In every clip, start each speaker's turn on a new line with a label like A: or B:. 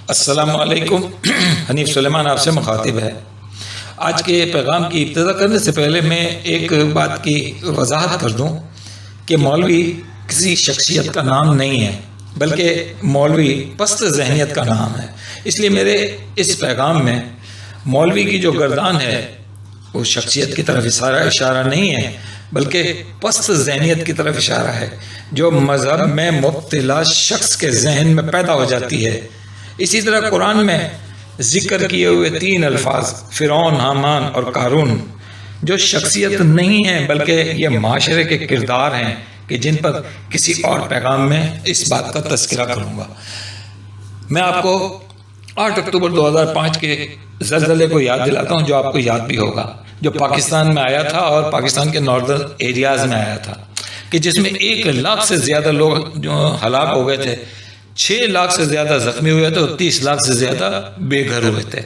A: السلام علیکم۔ حنیف سلیمان آپ سے مخاطب ہے۔ آج کے پیغام کی ابتدا کرنے سے پہلے میں ایک بات کی وضاحت کر دوں کہ مولوی کسی شخصیت کا نام نہیں ہے، بلکہ مولوی پست ذہنیت کا نام ہے۔ اس لیے میرے اس پیغام میں مولوی کی جو گردان ہے وہ شخصیت کی طرف اشارہ نہیں ہے، بلکہ پست ذہنیت کی طرف اشارہ ہے جو مذہب میں مبتلا شخص کے ذہن میں پیدا ہو جاتی ہے۔ اسی طرح قرآن میں ذکر کیے ہوئے 3 الفاظ فرعون، حامان اور قارون جو شخصیت نہیں ہیں بلکہ یہ معاشرے کے کردار ہیں کہ جن پر کسی اور پیغام میں اس بات کا تذکرہ کروں گا۔ میں آپ کو 8 اکتوبر 2005 کے زلزلے کو یاد دلاتا ہوں، جو آپ کو یاد بھی ہوگا، جو پاکستان میں آیا تھا اور پاکستان کے ناردرن ایریاز میں آیا تھا، کہ جس میں 1 لاکھ سے زیادہ لوگ جو ہلاک ہو گئے تھے، 6 لاکھ سے زیادہ زخمی ہوئے تھے اور 30 لاکھ سے زیادہ بے گھر ہوئے تھے۔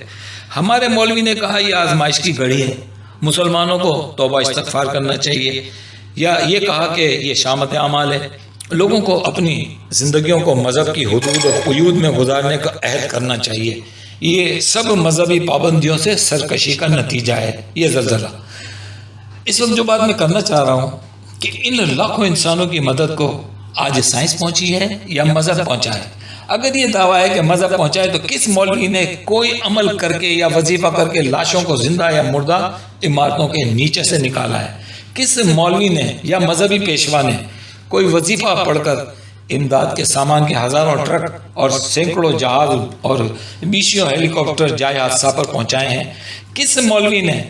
A: ہمارے مولوی نے کہا یہ آزمائش کی گھڑی ہے، مسلمانوں کو توبہ استغفار کرنا چاہیے، یا یہ کہا کہ یہ شامت اعمال ہے، لوگوں کو اپنی زندگیوں کو مذہب کی حدود اور قیود میں گزارنے کا عہد کرنا چاہیے۔ یہ سب مذہبی پابندیوں سے سرکشی کا نتیجہ ہے یہ زلزلہ۔ اس وقت جو بات میں کرنا چاہ رہا ہوں کہ ان لاکھوں انسانوں کی مدد کو آج سائنس پہنچی ہے یا مذہب پہنچا ہے؟ اگر یہ دعویٰ ہے کہ مذہب پہنچا ہے تو کس مولوی نے کوئی عمل کر کے یا وظیفہ کر کے لاشوں کو زندہ یا مردہ عمارتوں کے نیچے سے نکالا ہے؟ کس مولوی نے یا مذہبی پیشوا نے کوئی وظیفہ پڑھ کر امداد کے سامان کے ہزاروں ٹرک اور سینکڑوں جہاز اور 20 ہیلی کاپٹر جائے حادثہ پر پہنچائے ہیں؟ کس مولوی نے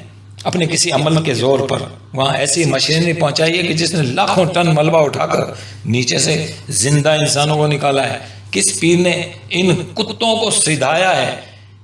A: اپنے کسی عمل کے زور پر وہاں ایسی مشینری پہنچائی ہے کہ جس نے لاکھوں ٹن ملبہ اٹھا کر نیچے سے زندہ انسانوں کو نکالا ہے؟ کس پیر نے ان کتوں کو سدھایا ہے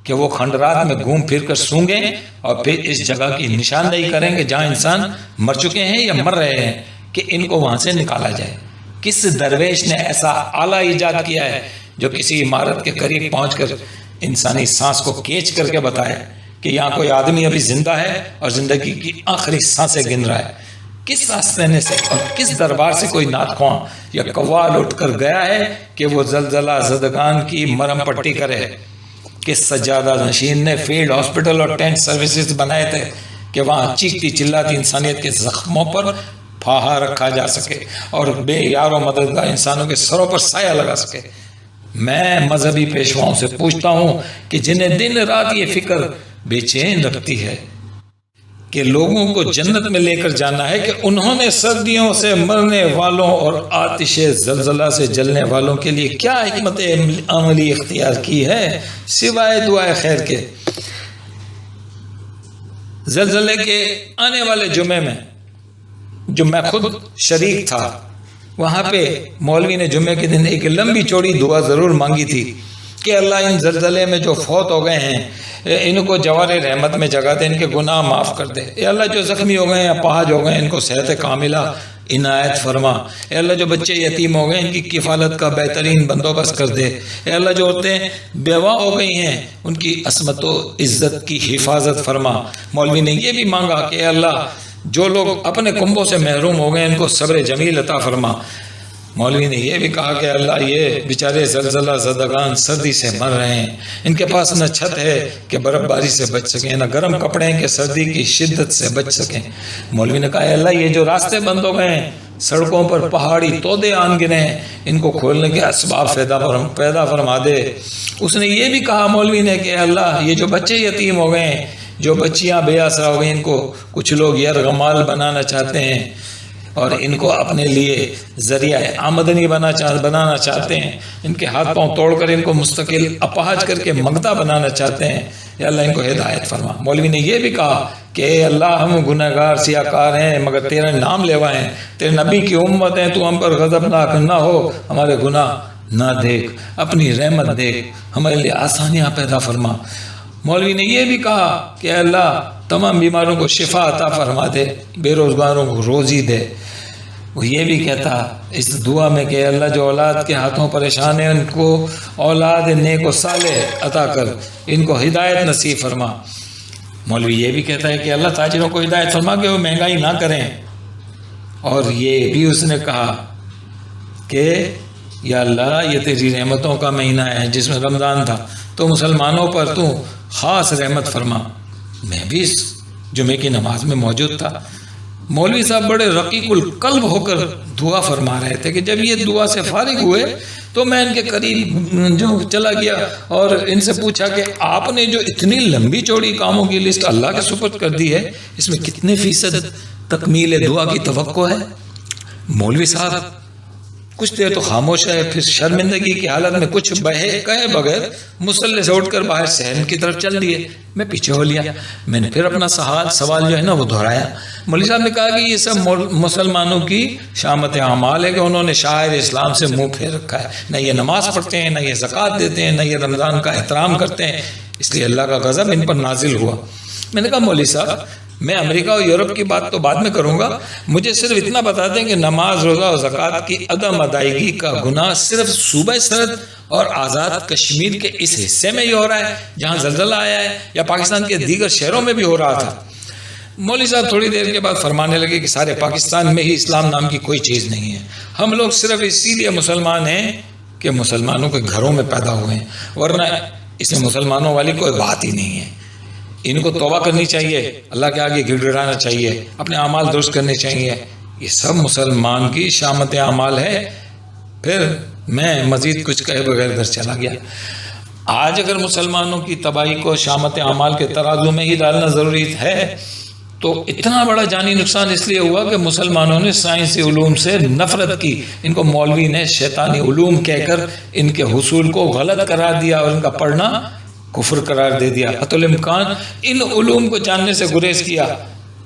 A: کہ وہ کھنڈرات میں گھوم پھر کر سونگیں اور پھر اس جگہ کی نشاندہی کریں کہ جہاں انسان مر چکے ہیں یا مر رہے ہیں کہ ان کو وہاں سے نکالا جائے؟ کس درویش نے ایسا آلہ ایجاد کیا ہے جو کسی عمارت کے قریب پہنچ کر انسانی سانس کو کھینچ کر کے بتایا کہ یہاں کوئی آدمی ابھی زندہ ہے اور زندگی کی آخری سانسیں گن رہا ہے؟ کس آستانے سے اور کس دربار سے کوئی نعت خواں یا قوال اٹھ کر گیا ہے کہ وہ زلزلہ زدگان کی مرہم پٹی کرے؟ کس سجادہ نشین نے فیلڈ ہاسپٹل اور ٹینٹ سروسز بنائے تھے کہ وہاں چیختی چلاتی انسانیت کے زخموں پر پھاہا رکھا جا سکے اور بے یار و مددگار انسانوں کے سروں پر سایہ لگا سکے؟ میں مذہبی پیشواؤں سے پوچھتا ہوں کہ جنہیں دن رات یہ فکر بے چین رکھتی ہے کہ لوگوں کو جنت میں لے کر جانا ہے، کہ انہوں نے سردیوں سے مرنے والوں اور آتش زلزلہ سے جلنے والوں کے لیے کیا حکمت عملی اختیار کی ہے سوائے دعائے خیر کے؟ زلزلے کے آنے والے جمعے میں جو میں خود شریک تھا، وہاں پہ مولوی نے جمعے کے دن ایک لمبی چوڑی دعا ضرور مانگی تھی کہ اللہ ان زلزلے میں جو فوت ہو گئے ہیں ان کو جوار رحمت میں جگہ دے، ان کے گناہ معاف کر دے۔ اے اللہ جو زخمی ہو گئے ہیں، اپاہج ہو گئے ہیں، ان کو صحت کاملہ عنایت فرما۔ اے اللہ جو بچے یتیم ہو گئے ان کی کفالت کا بہترین بندوبست کر دے۔ اے اللہ جو عورتیں بیوہ ہو گئی ہیں ان کی عصمت و عزت کی حفاظت فرما۔ مولوی نے یہ بھی مانگا کہ اے اللہ جو لوگ اپنے کنبوں سے محروم ہو گئے ان کو صبر جمیل عطا فرما۔ مولوی نے یہ بھی کہا کہ اللہ یہ بیچارے زلزلہ زدگان سردی سے مر رہے ہیں، ان کے پاس نہ چھت ہے کہ برف باری سے بچ سکیں، نہ گرم کپڑے ہیں کہ سردی کی شدت سے بچ سکیں۔ مولوی نے کہا اے اللہ یہ جو راستے بند ہو گئے ہیں، سڑکوں پر پہاڑی تودے آن گرے ہیں، ان کو کھولنے کے اسباب پیدا فرما دے۔ اس نے یہ بھی کہا مولوی نے کہ اے اللہ یہ جو بچے یتیم ہو گئے ہیں، جو بچیاں بے آسرا ہو گئی، ان کو کچھ لوگ یرغمال بنانا چاہتے ہیں اور ان کو اپنے لیے ذریعہ آمدنی بنانا چاہتے ہیں، ان کے ہاتھ پاؤں توڑ کر ان کو مستقل اپاہج کر کے منگتا بنانا چاہتے ہیں، یا اللہ ان کو ہدایت فرما۔ مولوی نے یہ بھی کہا کہ اے اللہ ہم گنہگار سیاکار ہیں مگر تیرا نام لیوا ہیں، تیرے نبی کی امت ہیں، تو ہم پر غضبناک نہ ہو، ہمارے گناہ نہ دیکھ، اپنی رحمت دیکھ، ہمارے لیے آسانیاں پیدا فرما۔ مولوی نے یہ بھی کہا کہ اے اللہ تمام بیماروں کو شفا عطا فرما دے، بے روزگاروں کو روزی دے۔ وہ یہ بھی کہتا اس دعا میں کہ اللہ جو اولاد کے ہاتھوں پریشان ہیں ان کو اولاد نیک و صالح عطا کر، ان کو ہدایت نصیب فرما۔ مولوی یہ بھی کہتا ہے کہ اللہ تاجروں کو ہدایت فرما کہ وہ مہنگائی نہ کریں، اور یہ بھی اس نے کہا کہ یا اللہ یہ تیری رحمتوں کا مہینہ ہے جس میں رمضان تھا، تو مسلمانوں پر تو خاص رحمت فرما۔ میں بھی اس جمعے کی نماز میں موجود تھا۔ مولوی صاحب بڑے رقیق القلب ہو کر دعا فرما رہے تھے کہ جب یہ دعا سے فارغ ہوئے تو میں ان کے قریب جو چلا گیا اور ان سے پوچھا کہ آپ نے جو اتنی لمبی چوڑی کاموں کی لسٹ اللہ کے سپرد کر دی ہے، اس میں کتنے فیصد تکمیل دعا کی توقع ہے؟ مولوی صاحب کچھ دیر تو خاموش ہے، پھر شرمندگی کی حالت میں کچھ کہے بغیر مصلی سے اٹھ کر باہر صحن کی طرف چل دیے۔ میں پیچھے ہو لیا، میں نے پھر اپنا سوال جو ہے نا وہ دہرایا۔ مولوی صاحب نے کہا کہ یہ سب مسلمانوں کی شامت اعمال ہے کہ انہوں نے شاعر اسلام سے منہ پھیر رکھا ہے، نہ یہ نماز پڑھتے ہیں، نہ یہ زکوٰۃ دیتے ہیں، نہ یہ رمضان کا احترام کرتے ہیں، اس لیے اللہ کا غضب ان پر نازل ہوا۔ میں نے کہا مولوی صاحب میں امریکہ اور یورپ کی بات تو بعد میں کروں گا، مجھے صرف اتنا بتا دیں کہ نماز، روزہ اور زکوٰۃ کی عدم ادائیگی کا گناہ صرف صوبہ سرحد اور آزاد کشمیر کے اس حصے میں ہی ہو رہا ہے جہاں زلزلہ آیا ہے، یا پاکستان کے دیگر شہروں میں بھی ہو رہا تھا؟ مولوی صاحب تھوڑی دیر کے بعد فرمانے لگے کہ سارے پاکستان میں ہی اسلام نام کی کوئی چیز نہیں ہے، ہم لوگ صرف اسی لیے مسلمان ہیں کہ مسلمانوں کے گھروں میں پیدا ہوئے ہیں، ورنہ اس میں مسلمانوں والی کوئی بات ہی نہیں ہے۔ ان کو توبہ کرنی چاہیے، اللہ کے آگے گڑ گڑانا چاہیے، اپنے اعمال درست کرنے چاہیے، یہ سب مسلمان کی شامت اعمال ہے۔ پھر میں مزید کچھ کہے بغیر گھر چلا گیا۔ آج اگر مسلمانوں کی تباہی کو شامت اعمال کے ترازو میں ہی ڈالنا ضروری ہے تو اتنا بڑا جانی نقصان اس لیے ہوا کہ مسلمانوں نے سائنسی علوم سے نفرت کی، ان کو مولوی نے شیطانی علوم کہہ کر ان کے حصول کو غلط قرار دیا اور ان کا پڑھنا کفر قرار دے دیا، حتی الامکان ان علوم کو جاننے سے گریز کیا۔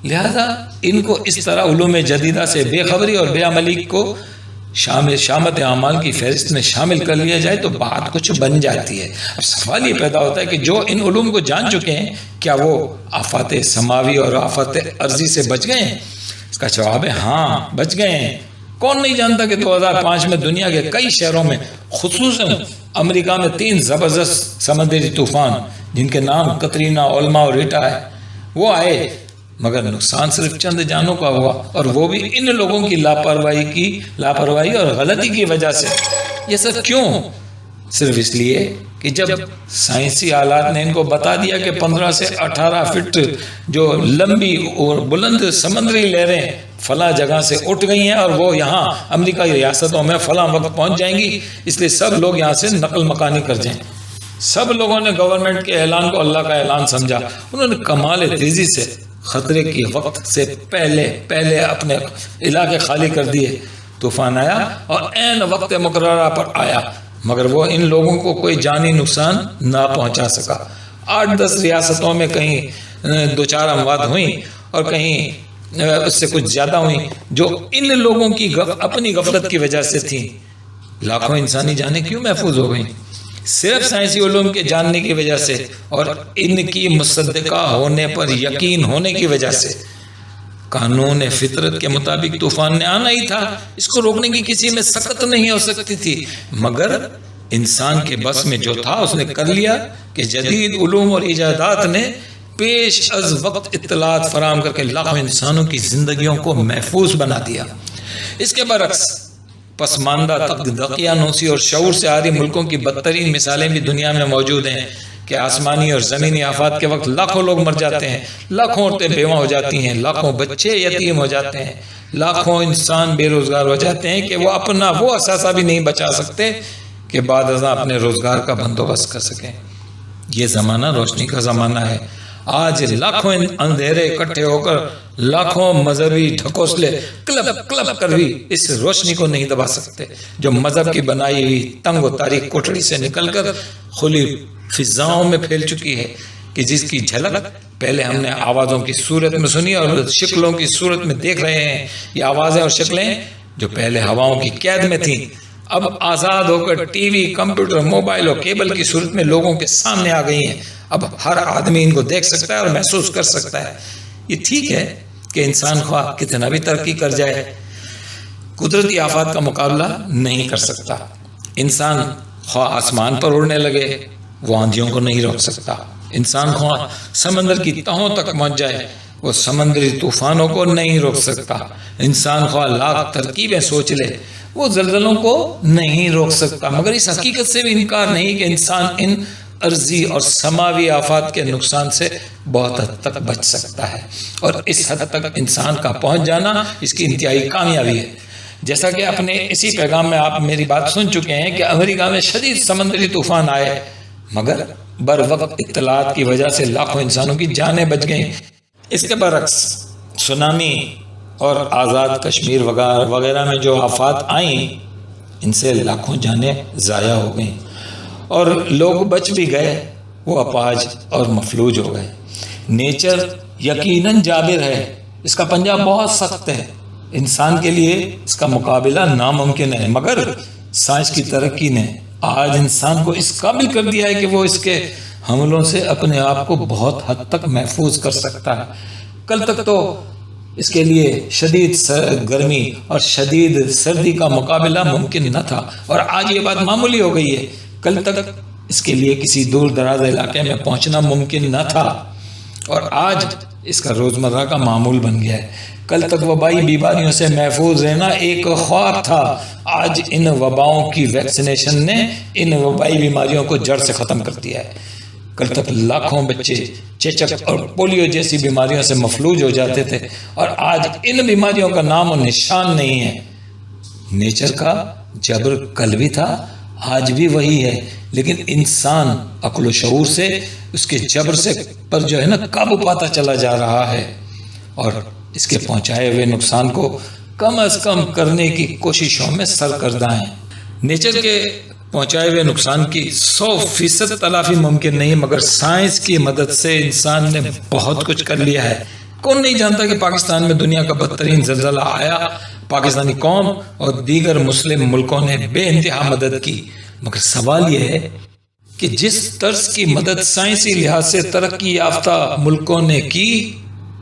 A: لہذا ان کو اس طرح علوم جدیدہ سے بے خبری اور بے عملی کو شامت اعمال کی فہرست میں شامل کر لیا جائے تو بات کچھ بن جاتی ہے۔ اب سوال یہ پیدا ہوتا ہے کہ جو ان علوم کو جان چکے ہیں کیا وہ آفات سماوی اور آفات ارضی سے بچ گئے ہیں؟ اس کا جواب ہے ہاں بچ گئے ہیں۔ کون نہیں جانتا کہ 2005 میں دنیا کے کئی شہروں میں خصوصاً امریکہ میں 3 زبردست سمندری طوفان جن کے نام کترینا، اولما اور ریٹا ہے وہ آئے، مگر نقصان صرف چند جانوں کا ہوا، اور وہ بھی ان لوگوں کی لاپرواہی اور غلطی کی وجہ سے۔ یہ سب کیوں؟ صرف اس لیے کہ جب سائنسی آلات نے ان کو بتا دیا کہ 15 سے 18 فٹ جو لمبی اور بلند سمندری لہریں فلاں جگہ سے اٹھ گئی ہیں اور وہ یہاں امریکہ کی ریاستوں میں فلاں وقت پہنچ جائیں گی، اس لیے سب لوگ یہاں سے نقل مکانی کر جائیں۔ سب لوگوں نے گورنمنٹ کے اعلان کو اللہ کا اعلان سمجھا، انہوں نے کمال تیزی سے خطرے کی وقت سے پہلے اپنے علاقے خالی کر دیے۔ طوفان آیا اور عین وقت مقررہ پر آیا، مگر وہ ان لوگوں کو کوئی جانی نقصان نہ پہنچا سکا۔ 8-10 ریاستوں میں کہیں 2-4 اموات ہوئیں اور کہیں اس سے کچھ زیادہ ہوئیں جو ان لوگوں کی اپنی غفلت کی وجہ سے تھیں۔ لاکھوں انسانی جانیں کیوں محفوظ ہو گئیں؟ صرف سائنسی علوم کے جاننے کی وجہ سے اور ان کی مصدقہ ہونے پر یقین ہونے کی وجہ سے۔ قانون فطرت کے مطابق طوفان نے آنا ہی تھا، اس کو روکنے کی کسی میں سخت نہیں ہو سکتی تھی، مگر انسان کے بس میں جو تھا اس نے کر لیا کہ جدید علوم اور ایجادات نے پیش از وقت اطلاعات فراہم کر کے لاکھوں انسانوں کی زندگیوں کو محفوظ بنا دیا۔ اس کے برعکس پسماندہ دقیانوسی اور شعور سے عاری ملکوں کی بدترین مثالیں بھی دنیا میں موجود ہیں کہ آسمانی اور زمینی آفات کے وقت لاکھوں لوگ مر جاتے ہیں، لاکھوں عورتیں بیوہ ہو جاتی ہیں، لاکھوں بچے یتیم ہو جاتے ہیں، لاکھوں انسان بے روزگار ہو جاتے ہیں کہ وہ اپنا وہ اثاثہ بھی نہیں بچا سکتے کہ بعد ازاں اپنے روزگار کا بندوبست کر سکیں۔ یہ زمانہ روشنی کا زمانہ ہے۔ آج لاکھوں اندھیرے اکٹھے ہو کر لاکھوں مذہبی ڈھکوسلے کلب کر بھی اس روشنی کو نہیں دبا سکتے جو مذہب کی بنائی ہوئی تنگ و تاریک کوٹڑی سے نکل کر کھلی فضاؤں میں پھیل چکی ہے، کہ جس کی جھلک پہلے ہم نے آوازوں کی صورت میں سنی اور شکلوں کی صورت میں دیکھ رہے ہیں۔ یہ آوازیں اور شکلیں جو پہلے ہواؤں کی قید میں تھیں اب آزاد ہو کر ٹی وی، کمپیوٹر، موبائل اور کیبل کی صورت میں لوگوں کے سامنے آ گئی ہیں۔ اب ہر آدمی ان کو دیکھ سکتا ہے اور محسوس کر سکتا ہے۔ یہ ٹھیک ہے کہ انسان خواہ کتنا بھی ترقی کر جائے قدرتی آفات کا مقابلہ نہیں کر سکتا۔ انسان خواہ آسمان پر اڑنے لگے وہ آندھیوں کو نہیں روک سکتا۔ انسان خواہ سمندر کی تہوں تک پہنچ جائے وہ سمندری طوفانوں کو نہیں روک سکتا۔ انسان خواہ لاکھ ترکیبیں سوچ لے وہ زلزلوں کو نہیں روک سکتا، مگر اس حقیقت سے بھی انکار نہیں کہ انسان ان ارضی اور سماوی آفات کے نقصان سے بہت حد تک بچ سکتا ہے، اور اس حد تک انسان کا پہنچ جانا اس کی انتہائی کامیابی ہے۔ جیسا کہ اپنے اسی پیغام میں آپ میری بات سن چکے ہیں کہ امریکہ میں شدید سمندری طوفان آئے، مگر بر وقت اطلاعات کی وجہ سے لاکھوں انسانوں کی جانیں بچ گئیں۔ اس کے برعکس سونامی اور آزاد کشمیر وغیرہ میں جو آفات آئیں، ان سے لاکھوں جانیں ضائع ہو گئیں، اور لوگ بچ بھی گئے، وہ اپاہج اور مفلوج ہو گئے۔ نیچر یقیناً جابر ہے، اس کا پنجہ بہت سخت ہے، انسان کے لیے اس کا مقابلہ ناممکن ہے، مگر سائنس کی ترقی نے آج انسان کو اس قابل کر دیا ہے کہ وہ اس کے حملوں سے اپنے آپ کو بہت حد تک محفوظ کر سکتا ہے۔ کل تک تو اس کے لیے شدید گرمی اور شدید سردی کا مقابلہ ممکن نہ تھا، اور آج یہ بات معمولی ہو گئی ہے۔ کل تک اس کے لیے کسی دور دراز علاقے میں پہنچنا ممکن نہ تھا، اور آج اس کا روزمرہ کا معمول بن گیا ہے۔ کل تک وبائی بیماریوں سے محفوظ رہنا ایک خواب تھا، آج ان وباؤں کی ویکسینیشن نے ان وبائی بیماریوں کو جڑ سے ختم کر دیا ہے۔ کل تک لاکھوں بچے چیچک اور پولیو جیسی بیماریوں سے مفلوج ہو جاتے تھے، اور آج ان بیماریوں کا نام و نشان نہیں ہے۔ نیچر کا جبر کل بھی تھا، آج بھی وہی ہے، لیکن انسان عقل و شعور سے اس کے جبر سے پر جو ہے نا قابو پاتا چلا جا رہا ہے، اور اس کے پہنچائے ہوئے نقصان کو کم از کم کرنے کی کوششوں میں سرگرداں ہیں۔ نیچر کے پہنچائے ہوئے نقصان کی 100% تلافی ممکن نہیں، مگر سائنس کی مدد سے انسان نے بہت کچھ کر لیا ہے۔ کون نہیں جانتا کہ پاکستان میں دنیا کا بدترین زلزلہ آیا، پاکستانی قوم اور دیگر مسلم ملکوں نے بے انتہا مدد کی، مگر سوال یہ ہے کہ جس طرز کی مدد سائنسی لحاظ سے ترقی یافتہ ملکوں نے کی،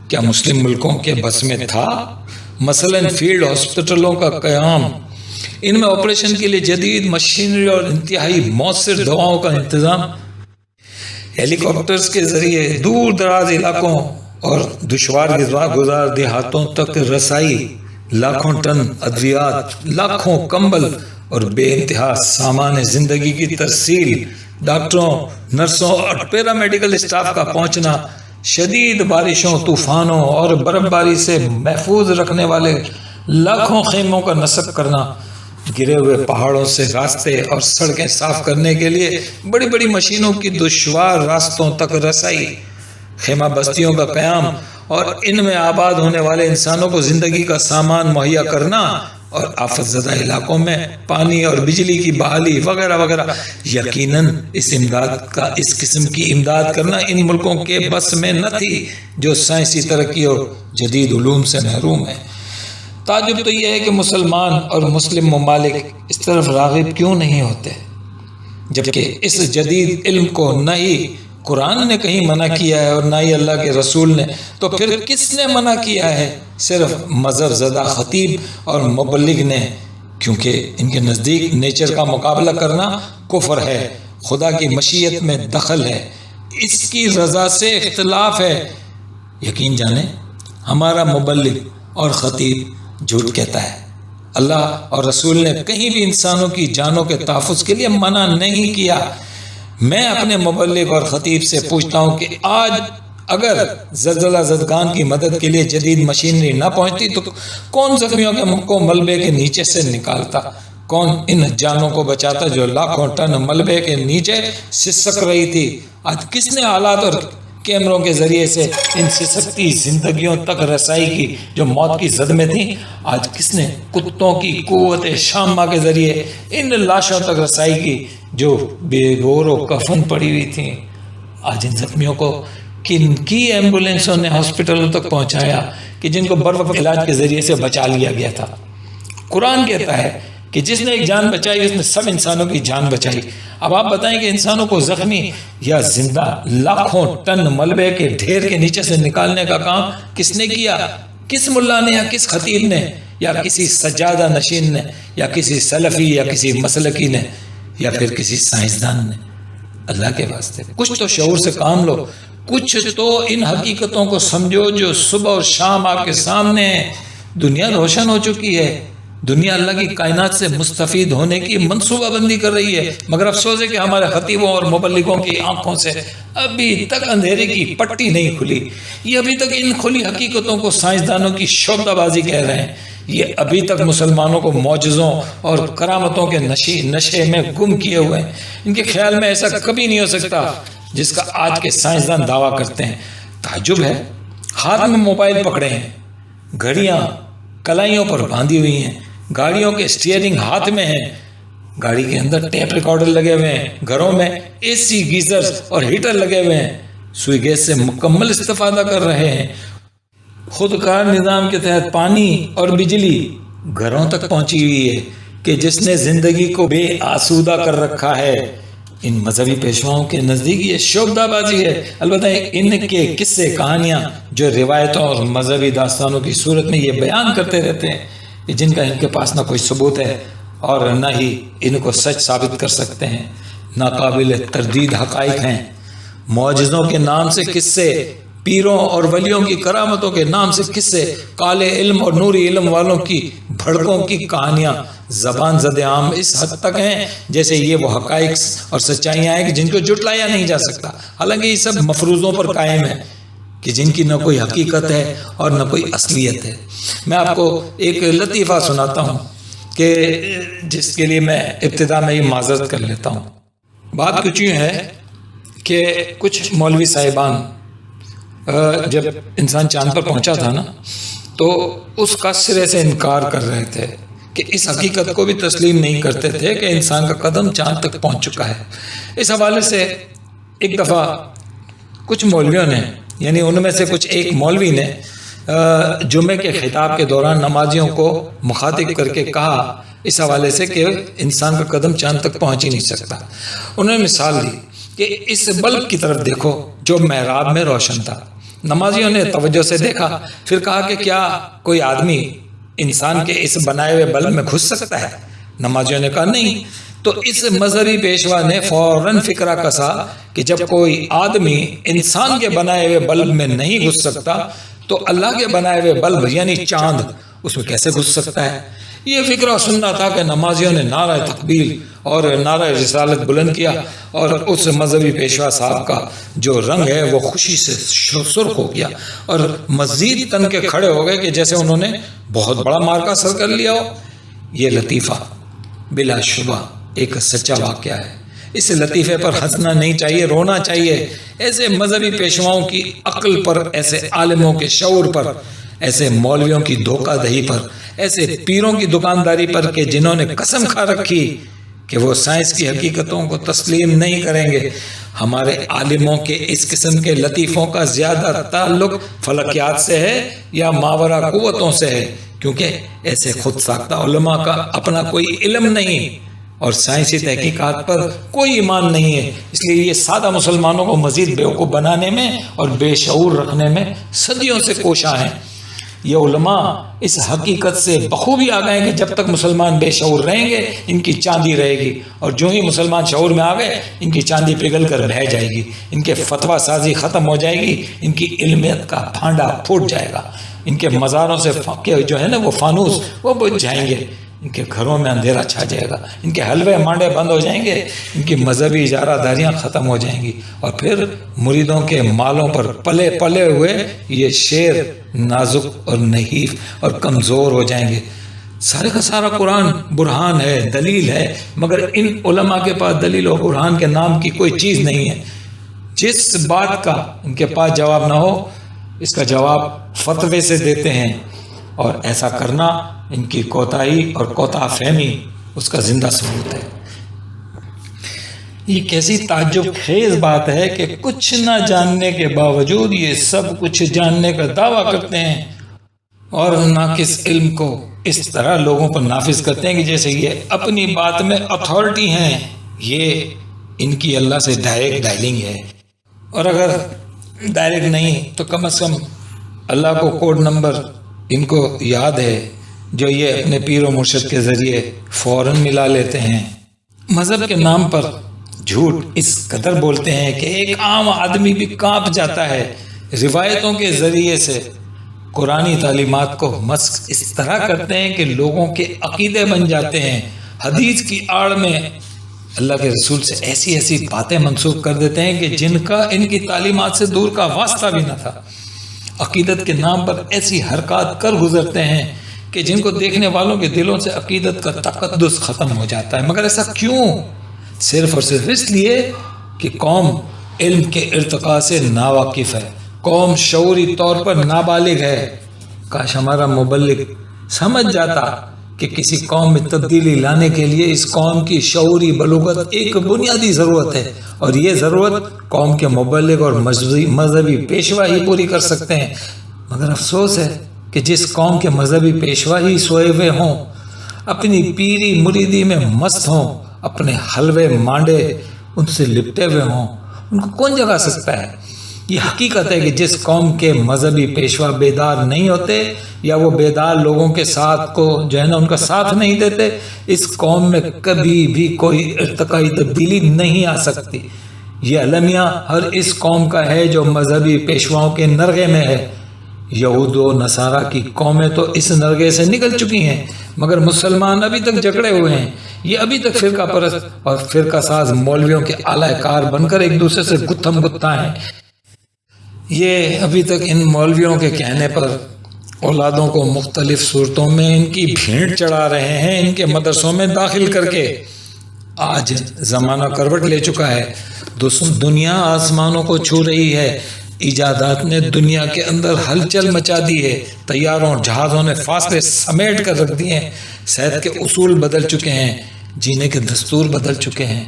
A: کیا مسلم ملکوں کے بس میں تھا؟ مثلاً فیلڈ ہاسپٹلوں کا قیام، ان میں آپریشن کے لیے جدید مشینری اور انتہائی مؤثر دواؤں کا انتظام، ہیلی کاپٹرز کے ذریعے دور دراز علاقوں اور دشوار گزار دیہاتوں تک رسائی، لاکھوں ٹن ادویات، لاکھوں کمبل اور بے انتہا سامان زندگی کی ترسیل، ڈاکٹروں، نرسوں اور پیرا میڈیکل اسٹاف کا پہنچنا، شدید بارشوں، طوفانوں اور برف باری سے محفوظ رکھنے والے لاکھوں خیموں کا نصب کرنا، گرے ہوئے پہاڑوں سے راستے اور سڑکیں صاف کرنے کے لیے بڑی بڑی مشینوں کی دشوار راستوں تک رسائی، خیمہ بستیوں کا قیام اور ان میں آباد ہونے والے انسانوں کو زندگی کا سامان مہیا کرنا، اور آفت زدہ علاقوں میں پانی اور بجلی کی بحالی وغیرہ وغیرہ۔ یقیناً اس قسم کی امداد کرنا ان ملکوں کے بس میں نہ تھی جو سائنسی ترقی اور جدید علوم سے محروم ہیں۔ تعجب تو یہ ہے کہ مسلمان اور مسلم ممالک اس طرف راغب کیوں نہیں ہوتے، جبکہ اس جدید علم کو نہ ہی قرآن نے کہیں منع کیا ہے اور نہ ہی اللہ کے رسول نے، تو پھر کس نے منع کیا ہے؟ صرف مذہب زدہ خطیب اور مبلغ نے، کیونکہ ان کے نزدیک نیچر کا مقابلہ کرنا کفر ہے، خدا کی مشیت میں دخل ہے، اس کی رضا سے اختلاف ہے۔ یقین جانیں ہمارا مبلغ اور خطیب جھوٹ کہتا ہے، اللہ اور رسول نے کہیں بھی انسانوں کی جانوں کے تحفظ کے لیے منع نہیں کیا۔ میں اپنے مبلغ اور خطیب سے پوچھتا ہوں کہ آج اگر زلزلہ زدگان کی مدد کے لیے جدید مشینری نہ پہنچتی تو کون زخمیوں کے کو ملبے کے نیچے سے نکالتا؟ کون ان جانوں کو بچاتا جو لاکھوں ٹن ملبے کے نیچے سسک رہی تھی؟ آج کس نے آلات اور کیمروں کے ذریعے سے ان سسکتی زندگیوں تک رسائی کی جو موت کی زد میں تھیں؟ آج کس نے کتوں کی قوت شامہ کے ذریعے ان لاشوں تک رسائی کی جو بے گور و کفن پڑی ہوئی تھیں؟ آج ان زخمیوں کو کن کی ایمبولینسوں نے ہاسپٹلوں تک پہنچایا کہ جن کو بر وقت علاج کے ذریعے سے بچا لیا گیا تھا؟ قرآن کہتا ہے کہ جس نے ایک جان بچائی اس نے سب انسانوں کی جان بچائی۔ اب آپ بتائیں کہ انسانوں کو زخمی یا زندہ لاکھوں ٹن ملبے کے ڈھیر کے نیچے سے نکالنے کا کام کس نے کیا؟ کس ملا نے یا کس خطیب نے یا کسی سجادہ نشین نے یا کسی سلفی یا کسی مسلکی نے یا پھر کسی سائنسدان نے؟ اللہ کے واسطے کچھ تو شعور سے کام لو، کچھ تو ان حقیقتوں کو سمجھو جو صبح اور شام آپ کے سامنے ہیں۔ دنیا روشن ہو چکی ہے، دنیا اللہ کی کائنات سے مستفید ہونے کی منصوبہ بندی کر رہی ہے، مگر افسوس ہے کہ ہمارے خطیبوں اور مبلغوں کی آنکھوں سے ابھی تک اندھیرے کی پٹی نہیں کھلی۔ یہ ابھی تک ان کھلی حقیقتوں کو سائنسدانوں کی شعبدہ بازی کہہ رہے ہیں۔ یہ ابھی تک مسلمانوں کو معجزوں اور کرامتوں کے نشے میں گم کیے ہوئے ہیں۔ ان کے خیال میں ایسا کبھی نہیں ہو سکتا جس کا آج کے سائنسدان دعویٰ کرتے ہیں۔ تعجب ہے، ہاتھ میں موبائل پکڑے ہیں، گھڑیاں کلائیوں پر باندھی ہوئی ہیں، گاڑیوں کے اسٹیئرنگ ہاتھ میں ہیں، گاڑی کے اندر ٹیپ ریکارڈر لگے ہوئے ہیں، گھروں میں اے سی، گیزر اور ہیٹر لگے ہوئے ہیں، سوئی گیس سے مکمل استفادہ کر رہے ہیں۔ خودکار نظام کے تحت پانی اور بجلی گھروں تک پہنچی ہوئی ہے کہ جس نے زندگی کو بے آسودہ کر رکھا ہے۔ ان مذہبی پیشواؤں کے نزدیک یہ شعبدہ بازی ہے۔ البتہ ان کے قصے کہانیاں جو روایتوں اور مذہبی داستانوں کی صورت میں یہ بیان کرتے رہتے ہیں، جن کا ان کے پاس نہ کوئی ثبوت ہے اور نہ ہی ان کو سچ ثابت کر سکتے ہیں، ناقابل تردید حقائق ہیں۔ معجزوں کے نام سے قصے، پیروں اور ولیوں کی کرامتوں کے نام سے قصے، کالے علم اور نوری علم والوں کی بھڑکوں کی کہانیاں زبان زد عام اس حد تک ہیں جیسے یہ وہ حقائق اور سچائیاں ہیں کہ جن کو جھٹلایا نہیں جا سکتا، حالانکہ یہ سب مفروضوں پر قائم ہے کہ جن کی نہ کوئی حقیقت ہے اور نہ کوئی اصلیت ہے۔ میں آپ کو ایک لطیفہ سناتا ہوں کہ جس کے لیے میں ابتدا میں ہی معذرت کر لیتا ہوں۔ بات کچھ یوں ہے کہ کچھ مولوی صاحبان جب انسان چاند پر پہنچا تھا نا، تو اس کا سرے سے انکار کر رہے تھے کہ اس حقیقت کو بھی تسلیم نہیں کرتے تھے کہ انسان کا قدم چاند تک پہنچ چکا ہے۔ اس حوالے سے ایک دفعہ کچھ مولویوں نے، یعنی ان میں سے کچھ ایک مولوی نے جمعے کے خطاب کے دوران نمازیوں کو مخاطب کر کے کہا اس حوالے سے کہ انسان کا قدم چاند تک پہنچ ہی نہیں سکتا۔ انہوں نے مثال دی کہ اس بلب کی طرف دیکھو جو محراب میں روشن تھا۔ نمازیوں نے توجہ سے دیکھا، پھر کہا کہ کیا کوئی آدمی انسان کے اس بنائے ہوئے بلب میں گھس سکتا ہے؟ نمازیوں نے کہا نہیں۔ تو اس مذہبی پیشوا نے فوراً فکرہ کسا کہ جب کوئی آدمی انسان کے بنائے ہوئے بلب میں نہیں گھس سکتا تو اللہ کے بنائے ہوئے بلب یعنی چاند اس میں کیسے گھس سکتا ہے؟ یہ فکرہ سننا تھا کہ نمازیوں نے نعرہ تکبیر اور نعرہ رسالت بلند کیا، اور اس مذہبی پیشوا صاحب کا جو رنگ ہے وہ خوشی سے سرخ ہو گیا اور مزید تن کے کھڑے ہو گئے کہ جیسے انہوں نے بہت بڑا مارکا سر کر لیا ہو۔ یہ لطیفہ بلا شبہ ایک سچا واقعہ ہے۔ اس لطیفے پر ہنسنا نہیں چاہیے، رونا چاہیے۔ ایسے مذہبی پیشواؤں کی عقل پر، ایسے عالموں کے شعور پر، ایسے مولویوں کی دھوکہ دہی پر، ایسے پیروں کی دکانداری پر کہ جنہوں نے قسم کھا رکھی کہ وہ سائنس کی حقیقتوں کو تسلیم نہیں کریں گے۔ ہمارے عالموں کے اس قسم کے لطیفوں کا زیادہ تعلق فلکیات سے ہے یا ماورا قوتوں سے ہے، کیونکہ ایسے خود ساختہ علماء کا اپنا کوئی علم نہیں اور سائنسی تحقیقات پر کوئی ایمان نہیں ہے۔ اس لیے یہ سادہ مسلمانوں کو مزید بیوقوف بنانے میں اور بے شعور رکھنے میں صدیوں سے کوشاں ہیں۔ یہ علماء اس حقیقت سے بخوبی آگئے ہیں کہ جب تک مسلمان بے شعور رہیں گے ان کی چاندی رہے گی، اور جو ہی مسلمان شعور میں آ گئے ان کی چاندی پگھل کر بہہ جائے گی، ان کے فتویٰ سازی ختم ہو جائے گی، ان کی علمیت کا پھانڈا پھوٹ جائے گا، ان کے مزاروں سے جو ہے نا وہ فانوس وہ بجھ جائیں گے، ان کے گھروں میں اندھیرا چھا جائے گا، ان کے حلوے مانڈے بند ہو جائیں گے، ان کی مذہبی اجارہ داریاں ختم ہو جائیں گی، اور پھر مریدوں کے مالوں پر پلے پلے ہوئے یہ شیر نازک اور نحیف اور کمزور ہو جائیں گے۔ سارے کا سارا قرآن برہان ہے، دلیل ہے، مگر ان علماء کے پاس دلیل و برہان کے نام کی کوئی چیز نہیں ہے۔ جس بات کا ان کے پاس جواب نہ ہو اس کا جواب فتوے سے دیتے ہیں، اور ایسا کرنا ان کی کوتاہی اور کوتاہ فہمی اس کا زندہ ثبوت ہے۔ یہ کیسی تعجب خیز بات ہے کہ کچھ نہ جاننے کے باوجود یہ سب کچھ جاننے کا دعویٰ کرتے ہیں اور ناقص علم کو اس طرح لوگوں پر نافذ کرتے ہیں کہ جیسے یہ اپنی بات میں اتھارٹی ہیں۔ یہ ان کی اللہ سے ڈائریکٹ ڈائلنگ ہے، اور اگر ڈائریکٹ نہیں تو کم از کم اللہ کو کوڈ نمبر ان کو یاد ہے جو یہ اپنے پیر و مرشد کے ذریعے فوراً ملا لیتے ہیں۔ مذہب کے نام پر جھوٹ اس قدر بولتے ہیں کہ ایک عام آدمی بھی کانپ جاتا ہے۔ روایتوں کے ذریعے سے قرآنی تعلیمات کو مسخ اس طرح کرتے ہیں کہ لوگوں کے عقیدے بن جاتے ہیں، حدیث کی آڑ میں اللہ کے رسول سے ایسی ایسی باتیں منسوخ کر دیتے ہیں کہ جن کا ان کی تعلیمات سے دور کا واسطہ بھی نہ تھا، عقیدت کے نام پر ایسی حرکات کر گزرتے ہیں کہ جن کو دیکھنے والوں کے دلوں سے عقیدت کا تقدس ختم ہو جاتا ہے۔ مگر ایسا کیوں؟ صرف اور صرف اس لیے کہ قوم علم کے ارتقاء سے ناواقف ہے، قوم شعوری طور پر نابالغ ہے۔ کاش ہمارا مبلغ سمجھ جاتا کہ کسی قوم میں تبدیلی لانے کے لیے اس قوم کی شعوری بلوغت ایک بنیادی ضرورت ہے، اور یہ ضرورت قوم کے مبلغ اور مذہبی پیشوا ہی پوری کر سکتے ہیں۔ مگر افسوس ہے کہ جس قوم کے مذہبی پیشوا ہی سوئے ہوئے ہوں، اپنی پیری مریدی میں مست ہوں، اپنے حلوے مانڈے ان سے لپٹے ہوئے ہوں، ان کو کون جگا سکتا ہے؟ یہ حقیقت ہے کہ جس قوم کے مذہبی پیشوا بیدار نہیں ہوتے یا وہ بیدار لوگوں کے ساتھ کو جو ہے نا ان کا ساتھ نہیں دیتے، اس قوم میں کبھی بھی کوئی ارتقائی تبدیلی نہیں آ سکتی۔ یہ المیہ ہر اس قوم کا ہے جو مذہبی پیشواؤں کے نرغے میں ہے۔ یہود و نصارہ کی قومیں تو اس نرغے سے نکل چکی ہیں، مگر مسلمان ابھی تک جکڑے ہوئے ہیں۔ یہ ابھی تک فرقہ پرست اور فرقہ ساز مولویوں کے اعلی کار بن کر ایک دوسرے سے گتھم گتھا ہیں۔ یہ ابھی تک ان مولویوں کے کہنے پر اولادوں کو مختلف صورتوں میں ان کی بھیڑ چڑھا رہے ہیں، ان کے مدرسوں میں داخل کر کے۔ آج زمانہ کروٹ لے چکا ہے، دنیا آسمانوں کو چھو رہی ہے، ایجادات نے دنیا کے اندر ہلچل مچا دی ہے، طیاروں جہازوں نے فاصلے سمیٹ کر رکھ دیے ہیں، صحت کے اصول بدل چکے ہیں، جینے کے دستور بدل چکے ہیں۔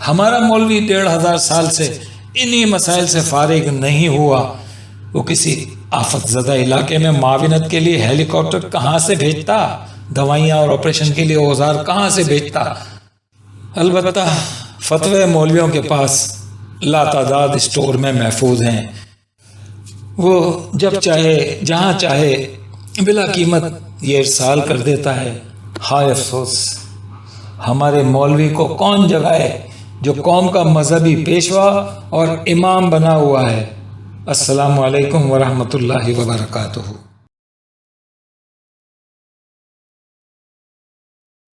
A: ہمارا مولوی 1500 سال سے انہی مسائل سے فارغ نہیں ہوا۔ وہ کسی آفت زدہ علاقے میں معاونت کے لیے ہیلی کاپٹر کہاں سے بھیجتا، دوائیاں اور آپریشن کے لیے اوزار کہاں سے بھیجتا؟ البتہ فتوے مولویوں کے پاس لاتعداد اسٹور میں محفوظ ہیں، وہ جب چاہے جہاں چاہے بلا قیمت یہ ارسال کر دیتا ہے۔ ہائے افسوس، ہمارے مولوی کو کون جگائے جو قوم کا مذہبی پیشوا اور امام بنا ہوا ہے۔ السلام علیکم ورحمۃ اللہ وبرکاتہ۔